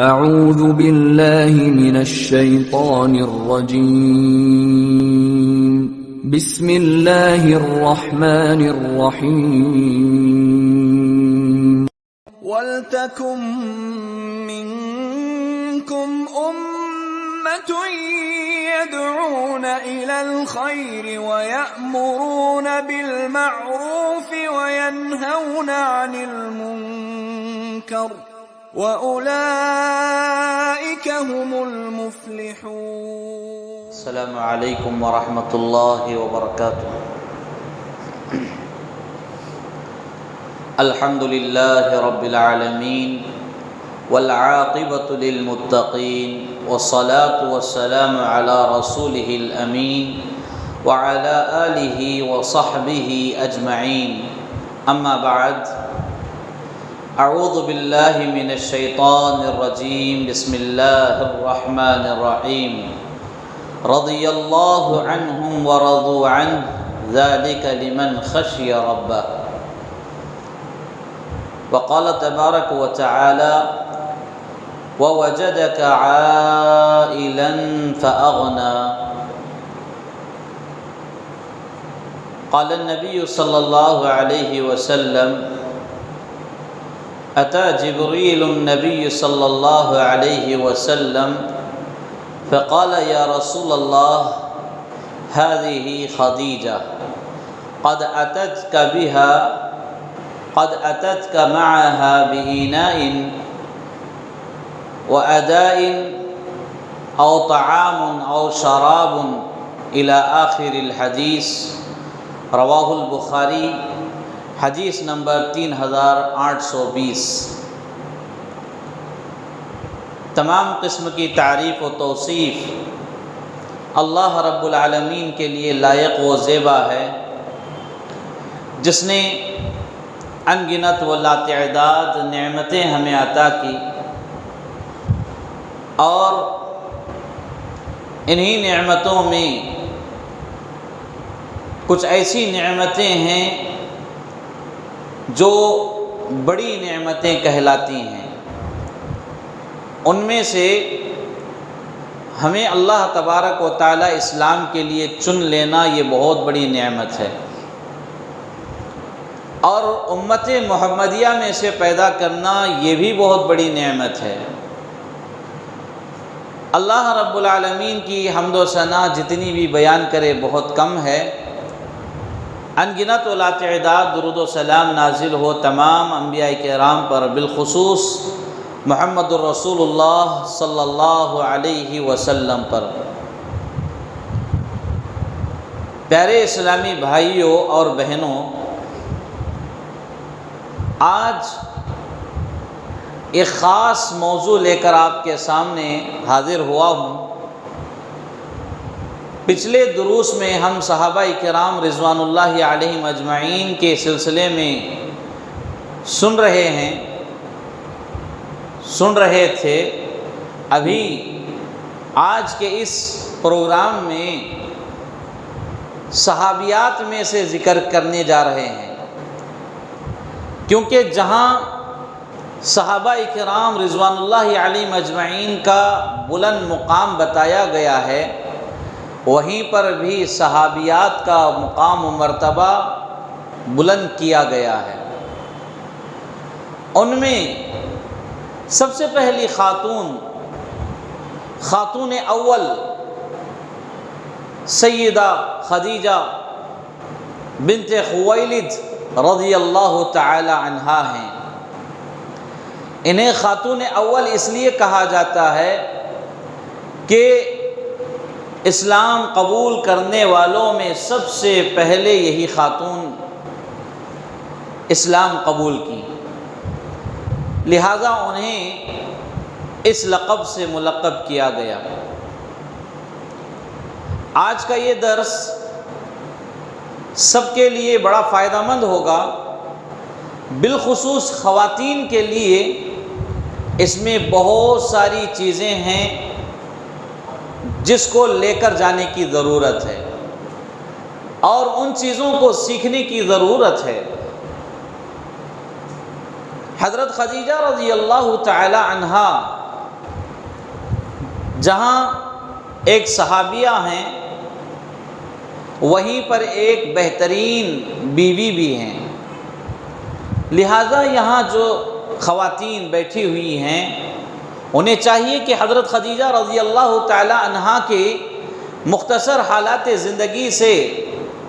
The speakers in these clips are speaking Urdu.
اعوذ باللہ من الشیطان الرجیم بسم اللہ الرحمن الرحیم وَلْتَكُن مِّنكُمْ أُمَّةٌ يَدْعُونَ إِلَى الْخَيْرِ وَيَأْمُرُونَ بِالْمَعْرُوفِ وَيَنْهَوْنَ عَنِ الْمُنكَرِ وَأُولَئِكَ هُمُ الْمُفْلِحُونَ. السلام علیکم ورحمۃ اللہ وبرکاتہ. الحمد للہ رب العالمین والعاقبۃ للمتقین والصلاة والسلام علی رسولہ الامین وعلی آلہ وصحبہ اجمعین. اما بعد، اعوذ باللہ من الشیطان الرجیم. بسم اللہ الرحمن الرحیم. رضی اللہ عنہم ورضوا عنہ ذلک لمن خشی ربہ. وقال تبارک وتعالی ووجدک عائلا فأغنى. قال النبی صلی اللہ علیہ وسلم أتى جبريل النبي صلى الله عليه وسلم فقال يا رسول الله هذه خديجة قد أتتك معها بإناء وأداء أو طعام أو شراب إلى آخر الحديث. رواه البخاری. حدیث نمبر 3820. تمام قسم کی تعریف و توصیف اللہ رب العالمین کے لیے لائق و زیبا ہے، جس نے ان گنت و لاتعداد نعمتیں ہمیں عطا کی، اور انہی نعمتوں میں کچھ ایسی نعمتیں ہیں جو بڑی نعمتیں کہلاتی ہیں. ان میں سے ہمیں اللہ تبارک و تعالی اسلام کے لیے چن لینا یہ بہت بڑی نعمت ہے، اور امت محمدیہ میں سے پیدا کرنا یہ بھی بہت بڑی نعمت ہے. اللہ رب العالمین کی حمد و ثنا جتنی بھی بیان کرے بہت کم ہے. ان گنت و لاتعداد درود و سلام نازل ہو تمام انبیاء کرام پر، بالخصوص محمد الرسول اللہ صلی اللہ علیہ وسلم پر. پیارے اسلامی بھائیوں اور بہنوں، آج ایک خاص موضوع لے کر آپ کے سامنے حاضر ہوا ہوں. پچھلے دروس میں ہم صحابہ کرام رضوان اللہ علیہم اجمعین کے سلسلے میں سن رہے تھے. ابھی آج کے اس پروگرام میں صحابیات میں سے ذکر کرنے جا رہے ہیں، کیونکہ جہاں صحابہ کرام رضوان اللہ علیہم اجمعین کا بلند مقام بتایا گیا ہے، وہیں پر بھی صحابیات کا مقام و مرتبہ بلند کیا گیا ہے. ان میں سب سے پہلی خاتون اول سیدہ خدیجہ بنت خویلد رضی اللہ تعالی عنہا ہیں. انہیں خاتون اول اس لیے کہا جاتا ہے کہ اسلام قبول کرنے والوں میں سب سے پہلے یہی خاتون اسلام قبول کی، لہذا انہیں اس لقب سے ملقب کیا گیا. آج کا یہ درس سب کے لیے بڑا فائدہ مند ہوگا، بالخصوص خواتین کے لیے. اس میں بہت ساری چیزیں ہیں جس کو لے کر جانے کی ضرورت ہے، اور ان چیزوں کو سیکھنے کی ضرورت ہے. حضرت خدیجہ رضی اللہ تعالی عنہا جہاں ایک صحابیہ ہیں وہیں پر ایک بہترین بیوی بھی ہیں، لہٰذا یہاں جو خواتین بیٹھی ہوئی ہیں انہیں چاہیے کہ حضرت خدیجہ رضی اللہ تعالی عنہا کے مختصر حالات زندگی سے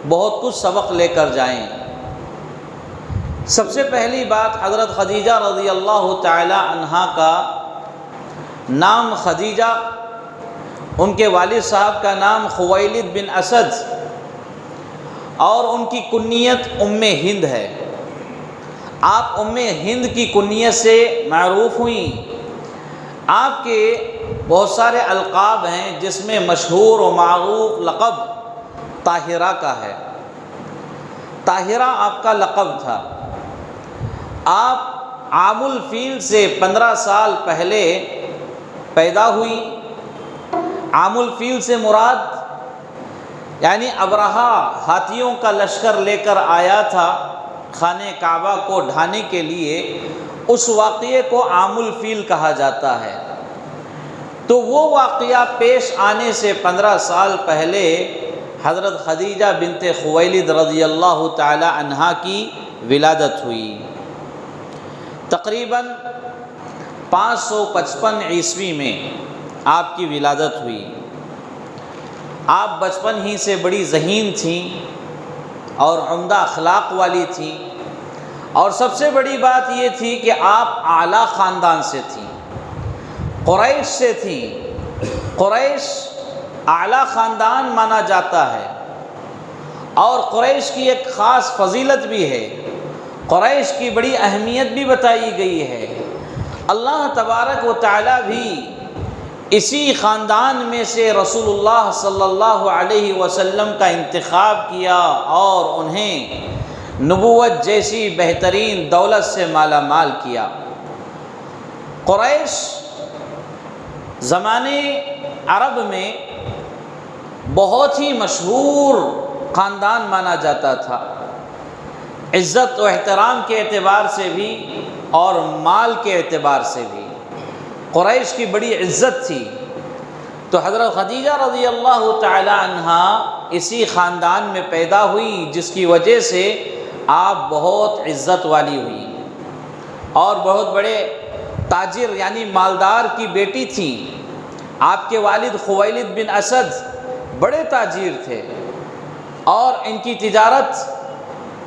بہت کچھ سبق لے کر جائیں۔ سب سے پہلی بات، حضرت خدیجہ رضی اللہ تعالی عنہا کا نام خدیجہ، ان کے والد صاحب کا نام خویلد بن اسد، اور ان کی کنیت ام ہند ہے۔ آپ ام ہند کی کنیت سے معروف ہوئیں۔ آپ کے بہت سارے القاب ہیں جس میں مشہور و معروف لقب طاہرہ کا ہے۔ طاہرہ آپ کا لقب تھا۔ آپ عام الفیل سے 15 سال پہلے پیدا ہوئی۔ عام الفیل سے مراد یعنی ابرہہ ہاتھیوں کا لشکر لے کر آیا تھا خانہ کعبہ کو ڈھانے کے لیے، اس واقعے کو عام الفیل کہا جاتا ہے۔ تو وہ واقعہ پیش آنے سے 15 سال پہلے حضرت خدیجہ بنت خویلد رضی اللہ تعالی عنہا کی ولادت ہوئی۔ تقریباً 555 عیسوی میں آپ کی ولادت ہوئی۔ آپ بچپن ہی سے بڑی ذہین تھیں اور عمدہ اخلاق والی تھیں، اور سب سے بڑی بات یہ تھی کہ آپ اعلیٰ خاندان سے تھیں، قریش سے تھیں۔ قریش اعلیٰ خاندان مانا جاتا ہے، اور قریش کی ایک خاص فضیلت بھی ہے، قریش کی بڑی اہمیت بھی بتائی گئی ہے۔ اللہ تبارک و تعالی بھی اسی خاندان میں سے رسول اللہ صلی اللہ علیہ وسلم کا انتخاب کیا اور انہیں نبوت جیسی بہترین دولت سے مالا مال کیا۔ قریش زمانے عرب میں بہت ہی مشہور خاندان مانا جاتا تھا، عزت و احترام کے اعتبار سے بھی اور مال کے اعتبار سے بھی قریش کی بڑی عزت تھی۔ تو حضرت خدیجہ رضی اللہ تعالی عنہا اسی خاندان میں پیدا ہوئی، جس کی وجہ سے آپ بہت عزت والی ہوئی، اور بہت بڑے تاجر یعنی مالدار کی بیٹی تھیں۔ آپ کے والد خویلد بن اسد بڑے تاجر تھے، اور ان کی تجارت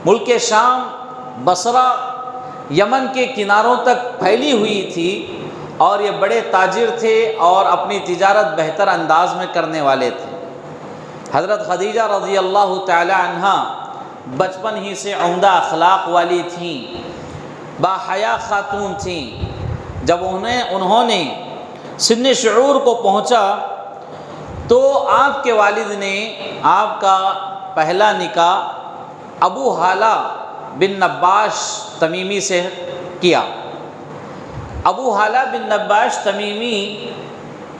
ملک شام، بصرہ، یمن کے کناروں تک پھیلی ہوئی تھی، اور یہ بڑے تاجر تھے اور اپنی تجارت بہتر انداز میں کرنے والے تھے۔ حضرت خدیجہ رضی اللہ تعالی عنہا بچپن ہی سے عمدہ اخلاق والی تھیں، باحیا خاتون تھیں۔ جب انہوں نے سن شعور کو پہنچا تو آپ کے والد نے آپ کا پہلا نکاح ابو حالہ بن نباش تمیمی سے کیا۔ ابو حالہ بن نباش تمیمی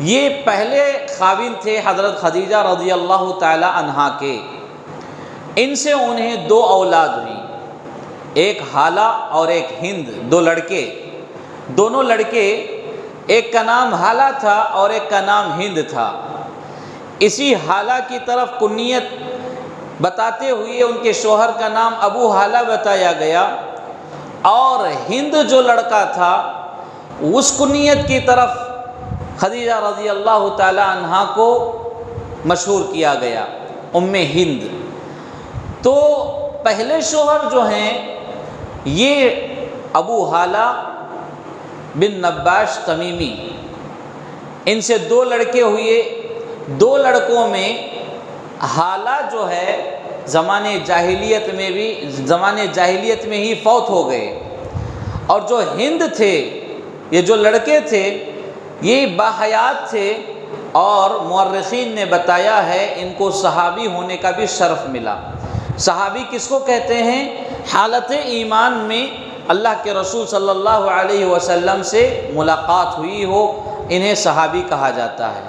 یہ پہلے خاوند تھے حضرت خدیجہ رضی اللہ تعالی عنہا کے۔ ان سے انہیں 2 اولاد ہوئی، ایک حالہ اور ایک ہند، 2 لڑکے۔ دونوں لڑکے، ایک کا نام حالہ تھا اور ایک کا نام ہند تھا۔ اسی حالہ کی طرف کنیت بتاتے ہوئے ان کے شوہر کا نام ابو حالہ بتایا گیا، اور ہند جو لڑکا تھا اس کنیت کی طرف خدیجہ رضی اللہ تعالی عنہا کو مشہور کیا گیا، ام ہند۔ تو پہلے شوہر جو ہیں یہ ابو حالہ بن نباش تمیمی، ان سے 2 لڑکے ہوئے۔ 2 لڑکوں میں حالہ جو ہے زمانے جاہلیت میں ہی فوت ہو گئے، اور جو ہند تھے، یہ جو لڑکے تھے یہ باحیات تھے، اور مورخین نے بتایا ہے ان کو صحابی ہونے کا بھی شرف ملا۔ صحابی کس کو کہتے ہیں؟ حالت ایمان میں اللہ کے رسول صلی اللہ علیہ وسلم سے ملاقات ہوئی ہو، انہیں صحابی کہا جاتا ہے۔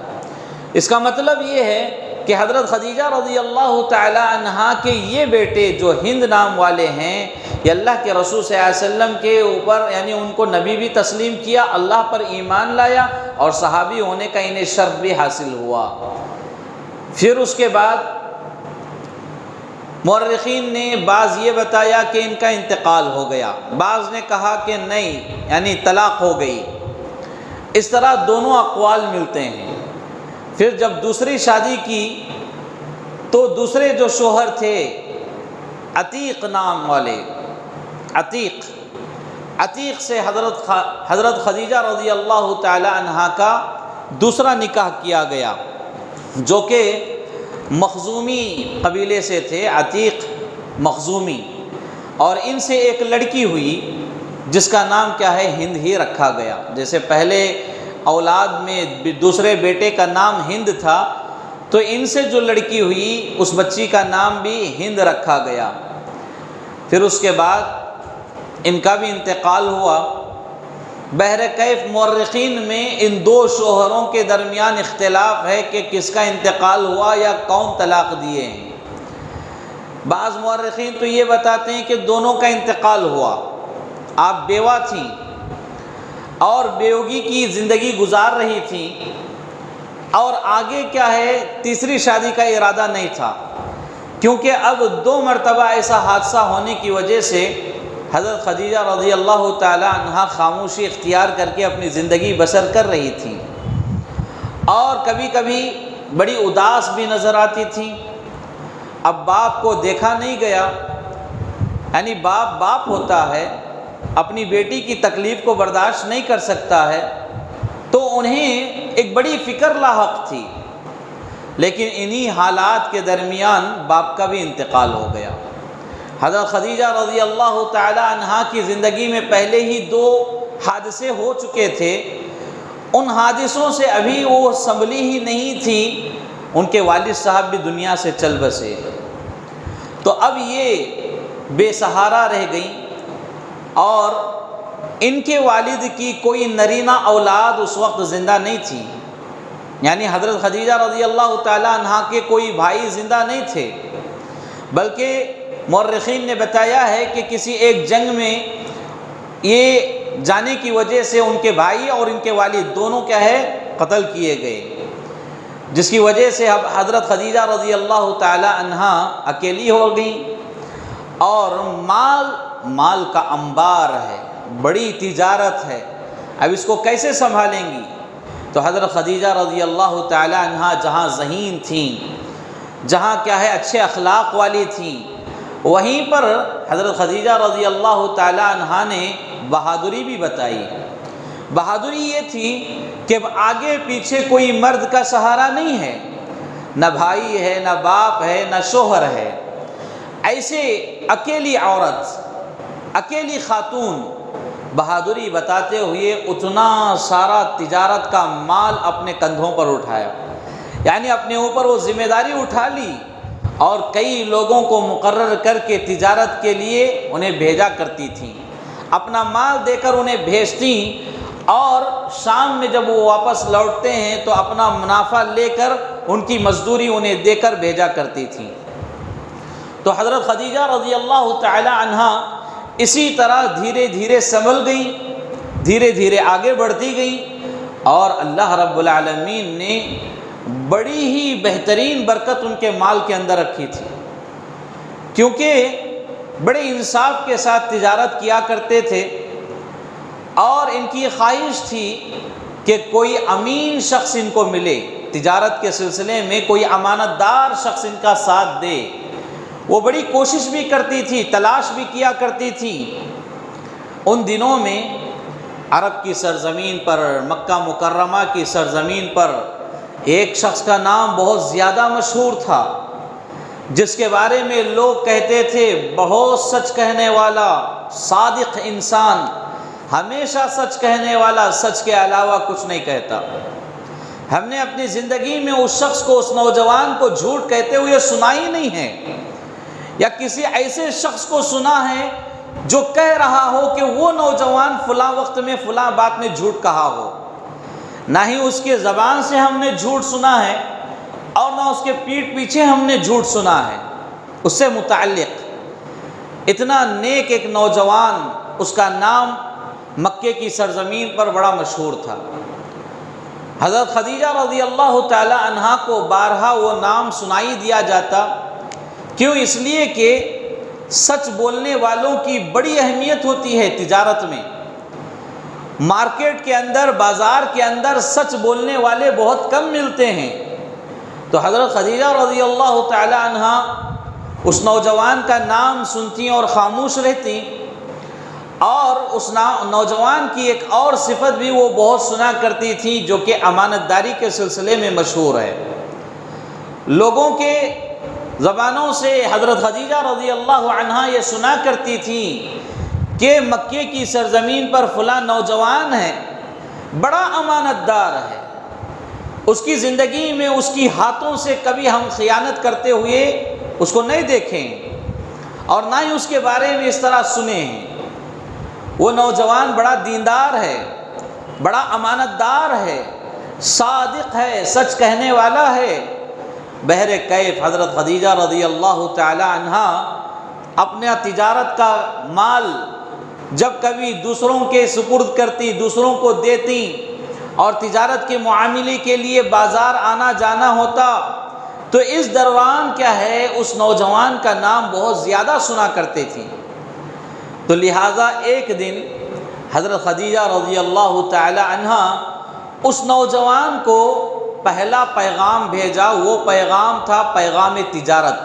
اس کا مطلب یہ ہے کہ حضرت خدیجہ رضی اللہ تعالی عنہا کے یہ بیٹے جو ہند نام والے ہیں، یہ اللہ کے رسول صلی اللہ علیہ وسلم کے اوپر یعنی ان کو نبی بھی تسلیم کیا، اللہ پر ایمان لایا اور صحابی ہونے کا انہیں شرف بھی حاصل ہوا۔ پھر اس کے بعد مورخین نے بعض یہ بتایا کہ ان کا انتقال ہو گیا، بعض نے کہا کہ نہیں یعنی طلاق ہو گئی، اس طرح دونوں اقوال ملتے ہیں۔ پھر جب دوسری شادی کی تو دوسرے جو شوہر تھے عتیق نام والے، عتیق سے حضرت خدیجہ رضی اللہ تعالی عنہا کا دوسرا نکاح کیا گیا، جو کہ مخزومی قبیلے سے تھے، عتیق مخزومی، اور ان سے ایک لڑکی ہوئی جس کا نام کیا ہے، ہند ہی رکھا گیا۔ جیسے پہلے اولاد میں دوسرے بیٹے کا نام ہند تھا، تو ان سے جو لڑکی ہوئی اس بچی کا نام بھی ہند رکھا گیا۔ پھر اس کے بعد ان کا بھی انتقال ہوا۔ بہرکیف مورخین میں ان دو شوہروں کے درمیان اختلاف ہے کہ کس کا انتقال ہوا یا کون طلاق دیے ہیں۔ بعض مورخین تو یہ بتاتے ہیں کہ دونوں کا انتقال ہوا، آپ بیوہ تھیں اور بیوگی کی زندگی گزار رہی تھیں، اور آگے کیا ہے تیسری شادی کا ارادہ نہیں تھا، کیونکہ اب 2 مرتبہ ایسا حادثہ ہونے کی وجہ سے حضرت خدیجہ رضی اللہ تعالی عنہا خاموشی اختیار کر کے اپنی زندگی بسر کر رہی تھیں، اور کبھی کبھی بڑی اداس بھی نظر آتی تھیں۔ اب باپ کو دیکھا نہیں گیا، یعنی باپ ہوتا ہے، اپنی بیٹی کی تکلیف کو برداشت نہیں کر سکتا ہے، تو انہیں ایک بڑی فکر لاحق تھی۔ لیکن انہی حالات کے درمیان باپ کا بھی انتقال ہو گیا۔ حضرت خدیجہ رضی اللہ تعالی عنہا کی زندگی میں پہلے ہی 2 حادثے ہو چکے تھے، ان حادثوں سے ابھی وہ سنبھلی ہی نہیں تھی، ان کے والد صاحب بھی دنیا سے چل بسے، تو اب یہ بے سہارا رہ گئیں، اور ان کے والد کی کوئی نرینہ اولاد اس وقت زندہ نہیں تھی، یعنی حضرت خدیجہ رضی اللہ تعالی عنہا کے کوئی بھائی زندہ نہیں تھے، بلکہ مورخین نے بتایا ہے کہ کسی ایک جنگ میں یہ جانے کی وجہ سے ان کے بھائی اور ان کے والد دونوں کیا ہے قتل کیے گئے، جس کی وجہ سے اب حضرت خدیجہ رضی اللہ تعالی عنہا اکیلی ہو گئیں، اور مال کا انبار ہے، بڑی تجارت ہے، اب اس کو کیسے سنبھالیں گی؟ تو حضرت خدیجہ رضی اللہ تعالی عنہا جہاں ذہین تھیں، جہاں کیا ہے اچھے اخلاق والی تھیں، وہیں پر حضرت خدیجہ رضی اللہ تعالی عنہا نے بہادری بھی بتائی۔ بہادری یہ تھی کہ آگے پیچھے کوئی مرد کا سہارا نہیں ہے، نہ بھائی ہے، نہ باپ ہے، نہ شوہر ہے، ایسے اکیلی عورت، اکیلی خاتون بہادری بتاتے ہوئے اتنا سارا تجارت کا مال اپنے کندھوں پر اٹھایا، یعنی اپنے اوپر وہ ذمہ داری اٹھا لی، اور کئی لوگوں کو مقرر کر کے تجارت کے لیے انہیں بھیجا کرتی تھیں، اپنا مال دے کر انہیں بھیجتی، اور شام میں جب وہ واپس لوٹتے ہیں تو اپنا منافع لے کر ان کی مزدوری انہیں دے کر بھیجا کرتی تھیں۔ تو حضرت خدیجہ رضی اللہ تعالی عنہا اسی طرح دھیرے دھیرے سنبھل گئیں، دھیرے دھیرے آگے بڑھتی گئیں، اور اللہ رب العالمین نے بڑی ہی بہترین برکت ان کے مال کے اندر رکھی تھی، کیونکہ بڑے انصاف کے ساتھ تجارت کیا کرتے تھے، اور ان کی خواہش تھی کہ کوئی امین شخص ان کو ملے، تجارت کے سلسلے میں کوئی امانت دار شخص ان کا ساتھ دے۔ وہ بڑی کوشش بھی کرتی تھی، تلاش بھی کیا کرتی تھی۔ ان دنوں میں عرب کی سرزمین پر، مکہ مکرمہ کی سرزمین پر ایک شخص کا نام بہت زیادہ مشہور تھا، جس کے بارے میں لوگ کہتے تھے بہت سچ کہنے والا، صادق انسان، ہمیشہ سچ کہنے والا، سچ کے علاوہ کچھ نہیں کہتا۔ ہم نے اپنی زندگی میں اس شخص کو، اس نوجوان کو جھوٹ کہتے ہوئے سنا ہی نہیں ہے، یا کسی ایسے شخص کو سنا ہے جو کہہ رہا ہو کہ وہ نوجوان فلاں وقت میں فلاں بات میں جھوٹ کہا ہو، نہ ہی اس کے زبان سے ہم نے جھوٹ سنا ہے، اور نہ اس کے پیٹھ پیچھے ہم نے جھوٹ سنا ہے اس سے متعلق۔ اتنا نیک ایک نوجوان، اس کا نام مکے کی سرزمین پر بڑا مشہور تھا۔ حضرت خدیجہ رضی اللہ تعالی عنہا کو بارہا وہ نام سنائی دیا جاتا، کیوں؟ اس لیے کہ سچ بولنے والوں کی بڑی اہمیت ہوتی ہے تجارت میں۔ مارکیٹ کے اندر، بازار کے اندر سچ بولنے والے بہت کم ملتے ہیں۔ تو حضرت خدیجہ رضی اللہ تعالی عنہا اس نوجوان کا نام سنتی اور خاموش رہتی، اور اس نوجوان کی ایک اور صفت بھی وہ بہت سنا کرتی تھی جو کہ امانت داری کے سلسلے میں مشہور ہے۔ لوگوں کے زبانوں سے حضرت خدیجہ رضی اللہ عنہا یہ سنا کرتی تھی کہ مکے کی سرزمین پر فلاں نوجوان ہے، بڑا امانت دار ہے، اس کی زندگی میں اس کی ہاتھوں سے کبھی ہم خیانت کرتے ہوئے اس کو نہیں دیکھیں اور نہ ہی اس کے بارے میں اس طرح سنے ہیں۔ وہ نوجوان بڑا دیندار ہے، بڑا امانت دار ہے، صادق ہے، سچ کہنے والا ہے۔ بہر کیف حضرت خدیجہ رضی اللہ تعالی عنہا اپنا تجارت کا مال جب کبھی دوسروں کے سپرد کرتی، دوسروں کو دیتی، اور تجارت کے معاملے کے لیے بازار آنا جانا ہوتا، تو اس دوران کیا ہے اس نوجوان کا نام بہت زیادہ سنا کرتے تھی۔ تو لہٰذا ایک دن حضرت خدیجہ رضی اللہ تعالی عنہا اس نوجوان کو پہلا پیغام بھیجا۔ وہ پیغام تھا پیغام تجارت،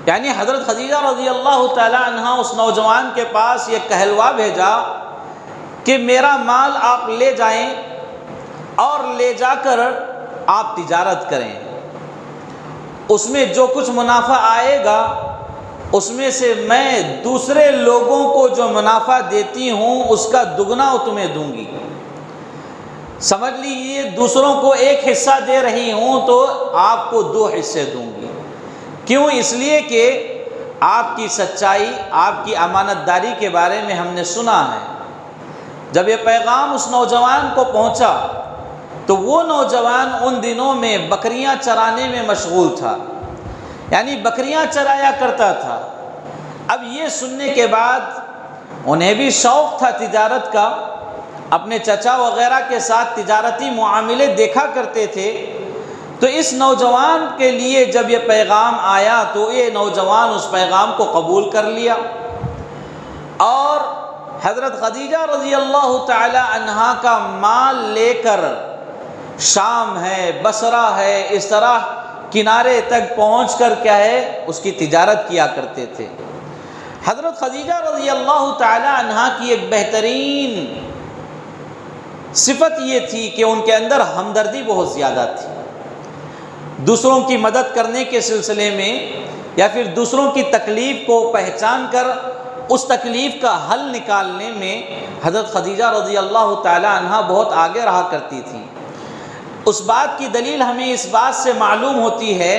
یعنی حضرت خدیجہ رضی اللہ تعالی عنہا اس نوجوان کے پاس یہ کہلوا بھیجا کہ میرا مال آپ لے جائیں اور لے جا کر آپ تجارت کریں، اس میں جو کچھ منافع آئے گا اس میں سے میں دوسرے لوگوں کو جو منافع دیتی ہوں اس کا دگنا تمہیں دوں گی۔ سمجھ لیجیے دوسروں کو ایک حصہ دے رہی ہوں تو آپ کو 2 حصے دوں گی۔ کیوں؟ اس لیے کہ آپ کی سچائی، آپ کی امانت داری کے بارے میں ہم نے سنا ہے۔ جب یہ پیغام اس نوجوان کو پہنچا تو وہ نوجوان ان دنوں میں بکریاں چرانے میں مشغول تھا، یعنی بکریاں چرایا کرتا تھا۔ اب یہ سننے کے بعد انہیں بھی شوق تھا تجارت کا، اپنے چچا وغیرہ کے ساتھ تجارتی معاملے دیکھا کرتے تھے۔ تو اس نوجوان کے لیے جب یہ پیغام آیا تو یہ نوجوان اس پیغام کو قبول کر لیا، اور حضرت خدیجہ رضی اللہ تعالی عنہا کا مال لے کر شام ہے، بصرہ ہے، اس طرح کنارے تک پہنچ کر کیا ہے اس کی تجارت کیا کرتے تھے۔ حضرت خدیجہ رضی اللہ تعالی عنہا کی ایک بہترین صفت یہ تھی کہ ان کے اندر ہمدردی بہت زیادہ تھی۔ دوسروں کی مدد کرنے کے سلسلے میں یا پھر دوسروں کی تکلیف کو پہچان کر اس تکلیف کا حل نکالنے میں حضرت خدیجہ رضی اللہ تعالی عنہا بہت آگے رہا کرتی تھی۔ اس بات کی دلیل ہمیں اس بات سے معلوم ہوتی ہے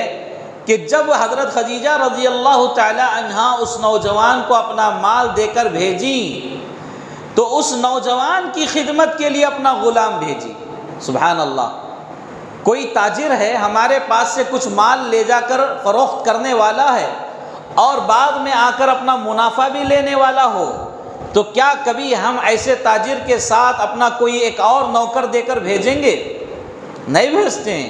کہ جب حضرت خدیجہ رضی اللہ تعالی عنہا اس نوجوان کو اپنا مال دے کر بھیجی تو اس نوجوان کی خدمت کے لیے اپنا غلام بھیجی۔ سبحان اللہ، کوئی تاجر ہے ہمارے پاس سے کچھ مال لے جا کر فروخت کرنے والا ہے اور بعد میں آ کر اپنا منافع بھی لینے والا ہو، تو کیا کبھی ہم ایسے تاجر کے ساتھ اپنا کوئی ایک اور نوکر دے کر بھیجیں گے؟ نہیں بھیجتے ہیں،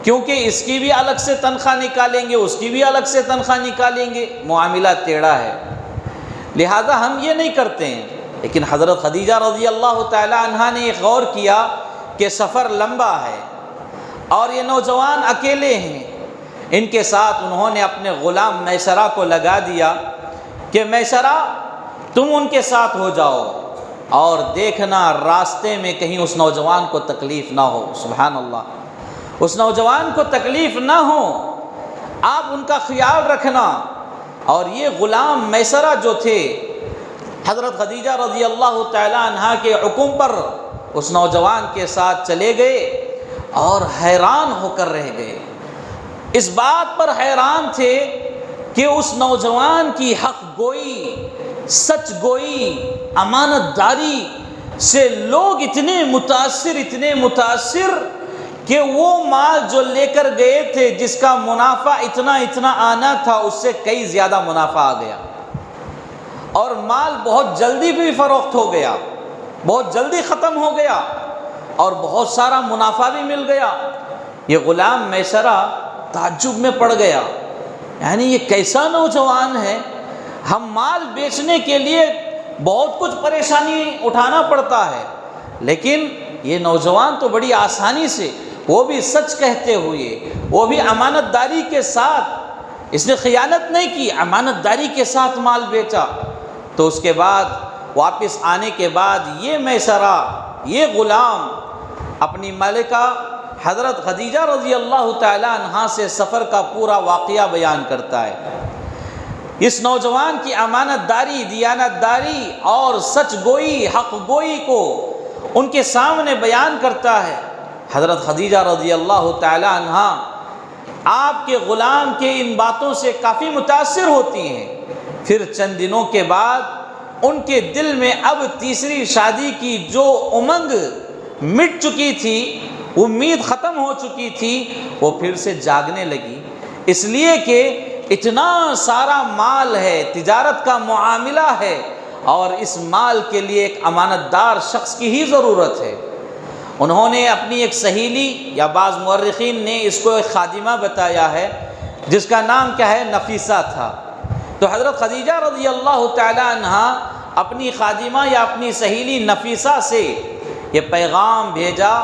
کیونکہ اس کی بھی الگ سے تنخواہ نکالیں گے، اس کی بھی الگ سے تنخواہ نکالیں گے، معاملہ ٹیڑھا ہے، لہذا ہم یہ نہیں کرتے ہیں۔ لیکن حضرت خدیجہ رضی اللہ تعالی عنہا نے یہ غور کیا کہ سفر لمبا ہے اور یہ نوجوان اکیلے ہیں، ان کے ساتھ انہوں نے اپنے غلام میسرہ کو لگا دیا کہ میسرہ تم ان کے ساتھ ہو جاؤ اور دیکھنا راستے میں کہیں اس نوجوان کو تکلیف نہ ہو۔ سبحان اللہ، اس نوجوان کو تکلیف نہ ہو، آپ ان کا خیال رکھنا۔ اور یہ غلام میسرہ جو تھے حضرت خدیجہ رضی اللہ تعالی عنہا کے حکم پر اس نوجوان کے ساتھ چلے گئے اور حیران ہو کر رہ گئے، اس بات پر حیران تھے کہ اس نوجوان کی حق گوئی، سچ گوئی، امانت داری سے لوگ اتنے متاثر کہ وہ مال جو لے کر گئے تھے جس کا منافع اتنا آنا تھا اس سے کئی زیادہ منافع آ گیا، اور مال بہت جلدی بھی فروخت ہو گیا، بہت جلدی ختم ہو گیا، اور بہت سارا منافع بھی مل گیا۔ یہ غلام میسرہ تعجب میں پڑ گیا، یعنی یہ کیسا نوجوان ہے، ہم مال بیچنے کے لیے بہت کچھ پریشانی اٹھانا پڑتا ہے، لیکن یہ نوجوان تو بڑی آسانی سے، وہ بھی سچ کہتے ہوئے، وہ بھی امانت داری کے ساتھ، اس نے خیانت نہیں کی، امانت داری کے ساتھ مال بیچا۔ تو اس کے بعد واپس آنے کے بعد یہ میسرہ، یہ غلام اپنی ملکہ حضرت خدیجہ رضی اللہ تعالی عنہا سے سفر کا پورا واقعہ بیان کرتا ہے۔ اس نوجوان کی امانت داری، دیانت داری اور سچ گوئی، حق گوئی کو ان کے سامنے بیان کرتا ہے۔ حضرت خدیجہ رضی اللہ تعالی عنہا آپ کے غلام کے ان باتوں سے کافی متاثر ہوتی ہیں۔ پھر چند دنوں کے بعد ان کے دل میں اب تیسری شادی کی جو امنگ مٹ چکی تھی، امید ختم ہو چکی تھی، وہ پھر سے جاگنے لگی، اس لیے کہ اتنا سارا مال ہے، تجارت کا معاملہ ہے، اور اس مال کے لیے ایک امانت دار شخص کی ہی ضرورت ہے۔ انہوں نے اپنی ایک سہیلی، یا بعض مورخین نے اس کو ایک خادمہ بتایا ہے جس کا نام کیا ہے، نفیسہ تھا۔ تو حضرت خدیجہ رضی اللہ تعالی عنہا اپنی خادمہ یا اپنی سہیلی نفیسہ سے یہ پیغام بھیجا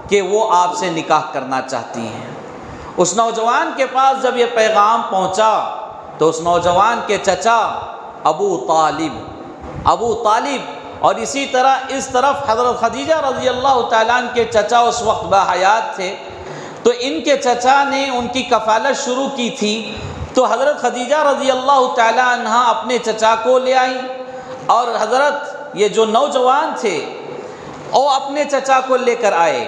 کہ وہ آپ سے نکاح کرنا چاہتی ہیں۔ اس نوجوان کے پاس جب یہ پیغام پہنچا تو اس نوجوان کے چچا ابو طالب اور اسی طرح اس طرف حضرت خدیجہ رضی اللہ تعالیٰ عنہ کے چچا اس وقت باحیات تھے، تو ان کے چچا نے ان کی کفالت شروع کی تھی۔ تو حضرت خدیجہ رضی اللہ تعالیٰ عنہ اپنے چچا کو لے آئیں، اور حضرت یہ جو نوجوان تھے وہ اپنے چچا کو لے کر آئے،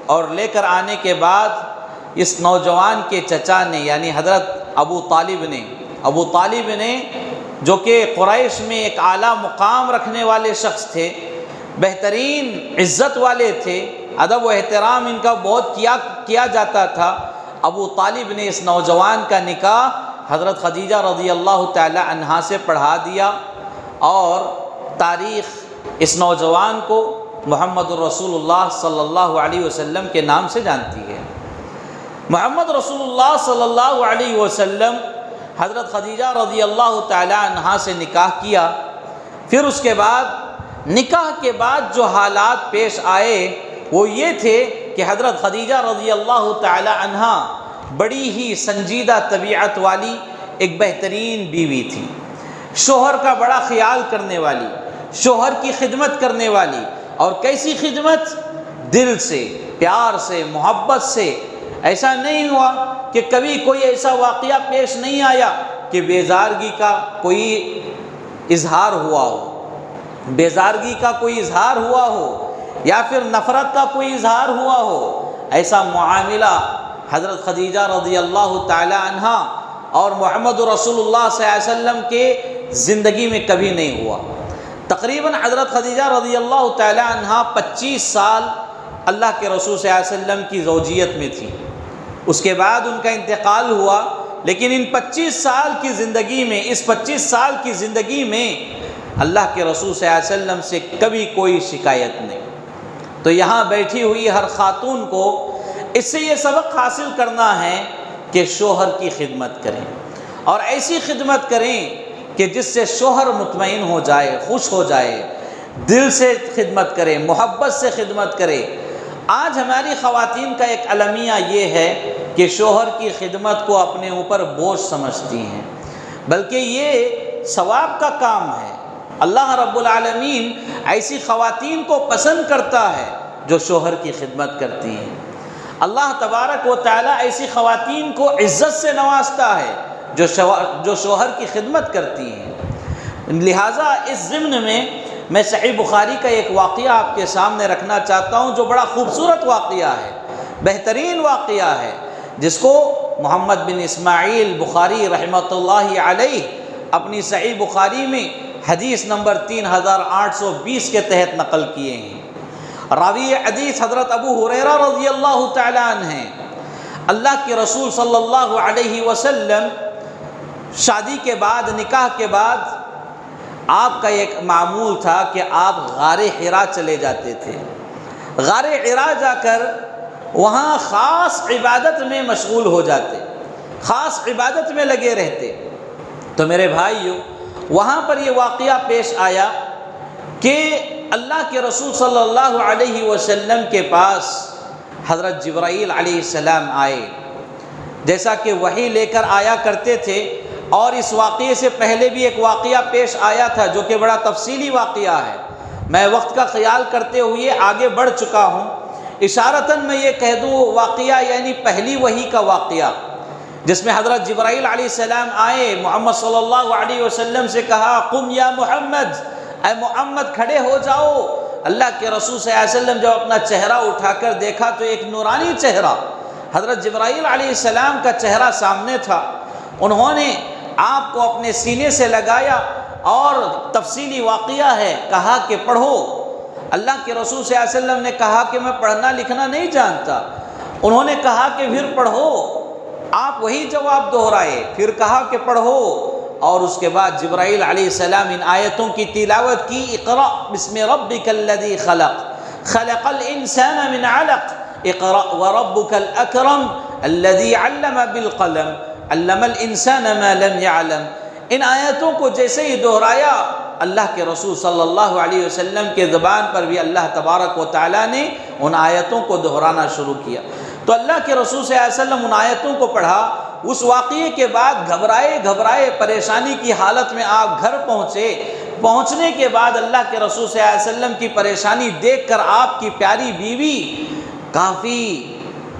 اور لے کر آنے کے بعد اس نوجوان کے چچا نے، یعنی حضرت ابو طالب نے جو کہ قریش میں ایک اعلیٰ مقام رکھنے والے شخص تھے، بہترین عزت والے تھے، ادب و احترام ان کا بہت کیا جاتا تھا، ابو طالب نے اس نوجوان کا نکاح حضرت خدیجہ رضی اللہ تعالی عنہا سے پڑھا دیا، اور تاریخ اس نوجوان کو محمد الرسول اللہ صلی اللہ علیہ وسلم کے نام سے جانتی ہے۔ محمد رسول اللہ صلی اللہ علیہ وسلم حضرت خدیجہ رضی اللہ تعالی عنہا سے نکاح کیا۔ پھر اس کے بعد نکاح کے بعد جو حالات پیش آئے وہ یہ تھے کہ حضرت خدیجہ رضی اللہ تعالی عنہا بڑی ہی سنجیدہ طبیعت والی ایک بہترین بیوی تھی، شوہر کا بڑا خیال کرنے والی، شوہر کی خدمت کرنے والی، اور کیسی خدمت؟ دل سے، پیار سے، محبت سے۔ ایسا نہیں ہوا کہ کبھی کوئی ایسا واقعہ پیش نہیں آیا کہ بیزارگی کا کوئی اظہار ہوا ہو، یا پھر نفرت کا کوئی اظہار ہوا ہو۔ ایسا معاملہ حضرت خدیجہ رضی اللہ تعالی عنہا اور محمد رسول اللہ صلی اللہ علیہ وسلم کے زندگی میں کبھی نہیں ہوا۔ تقریباً حضرت خدیجہ رضی اللہ تعالی عنہا 25 سال اللہ کے رسول صلی اللہ علیہ وسلم کی زوجیت میں تھی، اس کے بعد ان کا انتقال ہوا، لیکن ان 25 سال کی زندگی میں، اس 25 سال کی زندگی میں اللہ کے رسول صلی اللہ علیہ وسلم سے کبھی کوئی شکایت نہیں۔ تو یہاں بیٹھی ہوئی ہر خاتون کو اس سے یہ سبق حاصل کرنا ہے کہ شوہر کی خدمت کریں، اور ایسی خدمت کریں کہ جس سے شوہر مطمئن ہو جائے، خوش ہو جائے، دل سے خدمت کرے، محبت سے خدمت کرے۔ آج ہماری خواتین کا ایک المیہ یہ ہے کہ شوہر کی خدمت کو اپنے اوپر بوجھ سمجھتی ہیں، بلکہ یہ ثواب کا کام ہے۔ اللہ رب العالمین ایسی خواتین کو پسند کرتا ہے جو شوہر کی خدمت کرتی ہیں۔ اللہ تبارک و تعالیٰ ایسی خواتین کو عزت سے نوازتا ہے جو شوہر کی خدمت کرتی ہیں۔ لہٰذا اس ضمن میں صحیح بخاری کا ایک واقعہ آپ کے سامنے رکھنا چاہتا ہوں جو بڑا خوبصورت واقعہ ہے، بہترین واقعہ ہے، جس کو محمد بن اسماعیل بخاری رحمۃ اللہ علیہ اپنی صحیح بخاری میں حدیث نمبر 3820 کے تحت نقل کیے ہیں۔ راوی حدیث حضرت ابو ہریرہ رضی اللہ تعالی عنہ ہیں۔ اللہ کے رسول صلی اللہ علیہ وسلم شادی کے بعد، نکاح کے بعد آپ کا ایک معمول تھا کہ آپ غار حرا چلے جاتے تھے۔ غار حرا جا کر وہاں خاص عبادت میں مشغول ہو جاتے، خاص عبادت میں لگے رہتے۔ تو میرے بھائیو، وہاں پر یہ واقعہ پیش آیا کہ اللہ کے رسول صلی اللہ علیہ وسلم کے پاس حضرت جبرائیل علیہ السلام آئے، جیسا کہ وحی لے کر آیا کرتے تھے۔ اور اس واقعے سے پہلے بھی ایک واقعہ پیش آیا تھا جو کہ بڑا تفصیلی واقعہ ہے، میں وقت کا خیال کرتے ہوئے آگے بڑھ چکا ہوں۔ اشارتاً میں یہ کہہ دوں واقعہ یعنی پہلی وحی کا واقعہ، جس میں حضرت جبرائیل علیہ السلام آئے، محمد صلی اللہ علیہ وسلم سے کہا قم یا محمد، اے محمد کھڑے ہو جاؤ۔ اللہ کے رسول صلی اللہ علیہ وسلم جب اپنا چہرہ اٹھا کر دیکھا تو ایک نورانی چہرہ حضرت جبرائیل علیہ السلام کا چہرہ سامنے تھا۔ انہوں نے آپ کو اپنے سینے سے لگایا اور تفصیلی واقعہ ہے، کہا کہ پڑھو۔ اللہ کے رسول صلی اللہ علیہ وسلم نے کہا کہ میں پڑھنا لکھنا نہیں جانتا۔ انہوں نے کہا کہ پھر پڑھو، آپ وہی جواب دہرائے، پھر کہا کہ پڑھو۔ اور اس کے بعد جبرائیل علیہ السلام ان آیتوں کی تلاوت کی، اقرأ بسم ربک الذی خلق، خلق الانسان من علق، اقرأ وربک الاکرم الذی علم بالقلم، علم الانسان ما لم يعلم۔ ان آیتوں کو جیسے ہی دہرایا، اللہ کے رسول صلی اللہ علیہ وسلم کے زبان پر بھی اللہ تبارک و تعالیٰ نے ان آیتوں کو دہرانا شروع کیا۔ تو اللہ کے رسول صلی اللہ علیہ وسلم ان آیتوں کو پڑھا۔ اس واقعے کے بعد گھبرائے پریشانی کی حالت میں آپ گھر پہنچے۔ پہنچنے کے بعد اللہ کے رسول صلی اللہ علیہ وسلم کی پریشانی دیکھ کر آپ کی پیاری بیوی کافی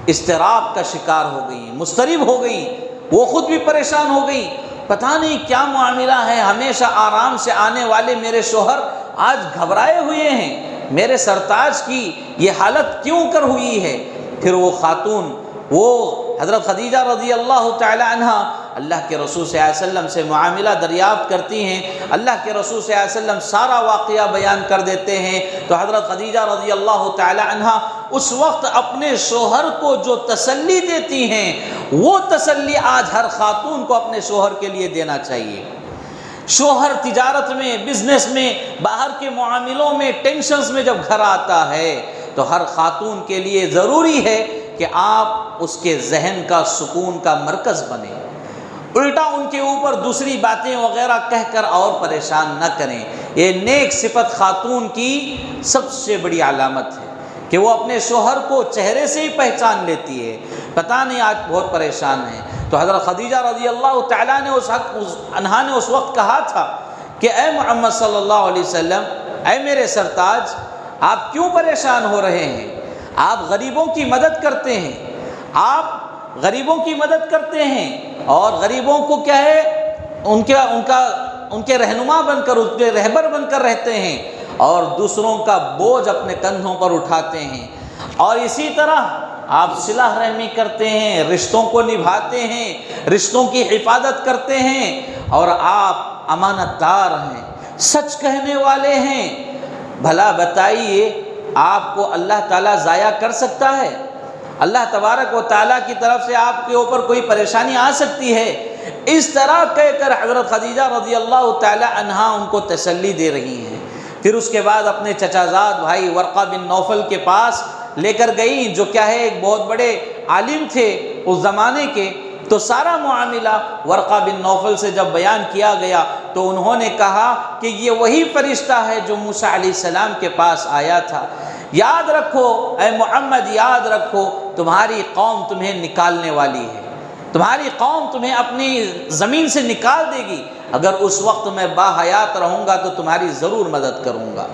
اضطراب کا شکار ہو گئی، مضطرب ہو گئی، وہ خود بھی پریشان ہو گئی۔ پتہ نہیں کیا معاملہ ہے، ہمیشہ آرام سے آنے والے میرے شوہر آج گھبرائے ہوئے ہیں، میرے سرتاج کی یہ حالت کیوں کر ہوئی ہے؟ پھر وہ خاتون، وہ حضرت خدیجہ رضی اللہ تعالی عنہ اللہ کے رسول صلی اللہ علیہ وسلم سے معاملہ دریافت کرتی ہیں۔ اللہ کے رسول صلی اللہ علیہ وسلم سارا واقعہ بیان کر دیتے ہیں۔ تو حضرت خدیجہ رضی اللہ تعالی عنہ اس وقت اپنے شوہر کو جو تسلی دیتی ہیں، وہ تسلی آج ہر خاتون کو اپنے شوہر کے لیے دینا چاہیے۔ شوہر تجارت میں، بزنس میں، باہر کے معاملوں میں، ٹینشنز میں جب گھر آتا ہے تو ہر خاتون کے لیے ضروری ہے کہ آپ اس کے ذہن کا سکون کا مرکز بنیں، الٹا ان کے اوپر دوسری باتیں وغیرہ کہہ کر اور پریشان نہ کریں۔ یہ نیک صفت خاتون کی سب سے بڑی علامت ہے کہ وہ اپنے شوہر کو چہرے سے ہی پہچان لیتی ہے۔ پتہ نہیں آج بہت پریشان ہے۔ تو حضرت خدیجہ رضی اللہ تعالیٰ نے عنہا نے اس وقت کہا تھا کہ اے محمد صلی اللہ علیہ وسلم، اے میرے سرتاج، آپ کیوں پریشان ہو رہے ہیں؟ آپ غریبوں کی مدد کرتے ہیں، آپ غریبوں کی مدد کرتے ہیں اور غریبوں کو کیا ہے ان کے رہنما بن کر، ان کے رہبر بن کر رہتے ہیں اور دوسروں کا بوجھ اپنے کندھوں پر اٹھاتے ہیں۔ اور اسی طرح آپ صلہ رحمی کرتے ہیں، رشتوں کو نبھاتے ہیں، رشتوں کی حفاظت کرتے ہیں اور آپ امانت دار ہیں، سچ کہنے والے ہیں۔ بھلا بتائیے آپ کو اللہ تعالیٰ ضائع کر سکتا ہے؟ اللہ تبارک و تعالیٰ کی طرف سے آپ کے اوپر کوئی پریشانی آ سکتی ہے؟ اس طرح کہہ کر حضرت خدیجہ رضی اللہ تعالی عنہا ان کو تسلی دے رہی ہیں۔ پھر اس کے بعد اپنے چچا زاد بھائی ورقہ بن نوفل کے پاس لے کر گئی، جو کیا ہے ایک بہت بڑے عالم تھے اس زمانے کے۔ تو سارا معاملہ ورقہ بن نوفل سے جب بیان کیا گیا تو انہوں نے کہا کہ یہ وہی فرشتہ ہے جو موسیٰ علیہ السلام کے پاس آیا تھا۔ یاد رکھو اے محمد، یاد رکھو تمہاری قوم تمہیں نکالنے والی ہے، تمہاری قوم تمہیں اپنی زمین سے نکال دے گی۔ اگر اس وقت میں باحیات رہوں گا تو تمہاری ضرور مدد کروں گا،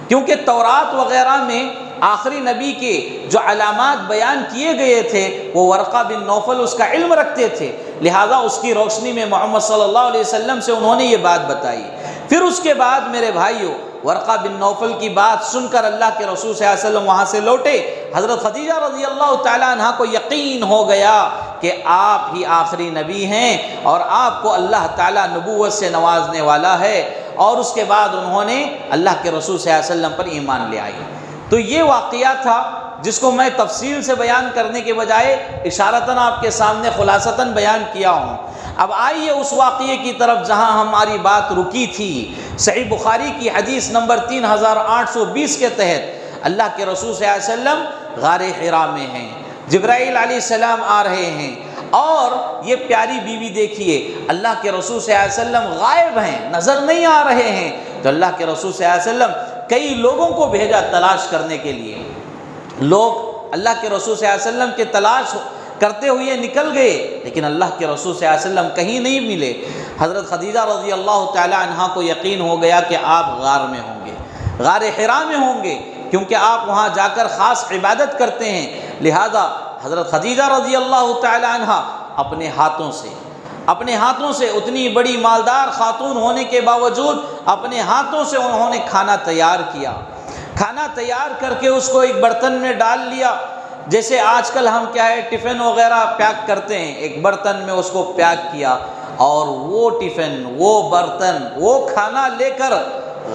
کیونکہ تورات وغیرہ میں آخری نبی کے جو علامات بیان کیے گئے تھے وہ ورقہ بن نوفل اس کا علم رکھتے تھے، لہٰذا اس کی روشنی میں محمد صلی اللہ علیہ وسلم سے انہوں نے یہ بات بتائی۔ پھر اس کے بعد میرے بھائیوں، ورقہ بن نوفل کی بات سن کر اللہ کے رسول صلی اللہ علیہ وسلم وہاں سے لوٹے۔ حضرت خدیجہ رضی اللہ تعالیٰ عنہ کو یقین ہو گیا کہ آپ ہی آخری نبی ہیں اور آپ کو اللہ تعالیٰ نبوت سے نوازنے والا ہے، اور اس کے بعد انہوں نے اللہ کے رسول صلی اللہ علیہ وسلم پر ایمان لے آئی۔ تو یہ واقعہ تھا جس کو میں تفصیل سے بیان کرنے کے بجائے اشارتاً آپ کے سامنے خلاصتاً بیان کیا ہوں۔ اب آئیے اس واقعے کی طرف جہاں ہماری بات رکی تھی۔ صحیح بخاری کی حدیث نمبر 3820 کے تحت اللہ کے رسول صلی اللہ علیہ وسلم غار حرا میں ہیں، جبرائیل علیہ السلام آ رہے ہیں، اور یہ پیاری بیوی دیکھیے، اللہ کے رسول صلی اللہ علیہ وسلم غائب ہیں، نظر نہیں آ رہے ہیں، تو اللہ کے رسول صلی اللہ علیہ وسلم کئی لوگوں کو بھیجا تلاش کرنے کے لیے۔ لوگ اللہ کے رسول صلی اللہ علیہ وسلم کے تلاش کرتے ہوئے نکل گئے، لیکن اللہ کے رسول صلی اللہ علیہ وسلم کہیں نہیں ملے۔ حضرت خدیجہ رضی اللہ تعالی عنہا کو یقین ہو گیا کہ آپ غار میں ہوں گے، غار حرا میں ہوں گے، کیونکہ آپ وہاں جا کر خاص عبادت کرتے ہیں۔ لہذا حضرت خدیجہ رضی اللہ تعالی عنہا اپنے ہاتھوں سے اتنی بڑی مالدار خاتون ہونے کے باوجود اپنے ہاتھوں سے انہوں نے کھانا تیار کیا، کھانا تیار کر کے اس کو ایک برتن میں ڈال لیا، جیسے آج کل ہم کیا ہے ٹفن وغیرہ پیک کرتے ہیں، ایک برتن میں اس کو پیک کیا، اور وہ ٹفن، وہ برتن، وہ کھانا لے کر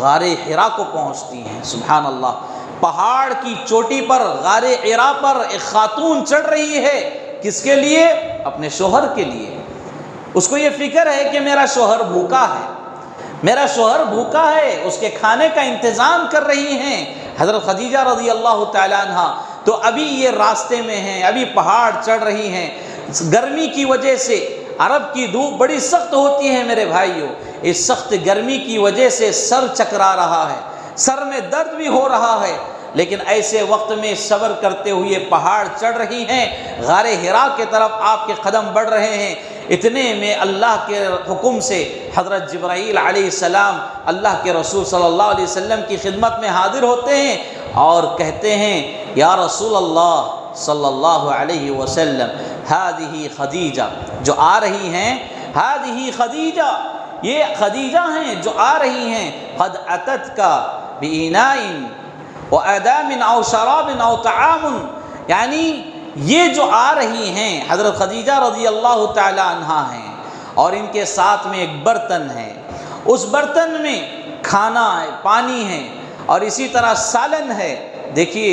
غار حرا کو پہنچتی ہیں۔ سبحان اللہ، پہاڑ کی چوٹی پر غار حرا پر ایک خاتون چڑھ رہی ہے، کس کے لیے؟ اپنے شوہر کے لیے۔ اس کو یہ فکر ہے کہ میرا شوہر بھوکا ہے، میرا شوہر بھوکا ہے، اس کے کھانے کا انتظام کر رہی ہیں حضرت خدیجہ رضی اللہ تعالی عنہ۔ تو ابھی یہ راستے میں ہیں، ابھی پہاڑ چڑھ رہی ہیں، گرمی کی وجہ سے، عرب کی دھوپ بڑی سخت ہوتی ہے میرے بھائیوں، اس سخت گرمی کی وجہ سے سر چکرا رہا ہے، سر میں درد بھی ہو رہا ہے، لیکن ایسے وقت میں صبر کرتے ہوئے پہاڑ چڑھ رہی ہیں، غار حرا کی طرف آپ کے قدم بڑھ رہے ہیں۔ اتنے میں اللہ کے حکم سے حضرت جبرائیل علیہ السلام اللہ کے رسول صلی اللہ علیہ وسلم کی خدمت میں حاضر ہوتے ہیں اور کہتے ہیں، یا رسول اللہ صلی اللہ علیہ وسلم، ہذہ خدیجہ، جو آ رہی ہیں، ہذہ خدیجہ، یہ خدیجہ ہیں جو آ رہی ہیں، قد اتت کا بإناء وآدام او شراب او طعام، یعنی یہ جو آ رہی ہیں حضرت خدیجہ رضی اللہ تعالی عنہا ہیں، اور ان کے ساتھ میں ایک برتن ہے، اس برتن میں کھانا ہے، پانی ہے، اور اسی طرح سالن ہے۔ دیکھیے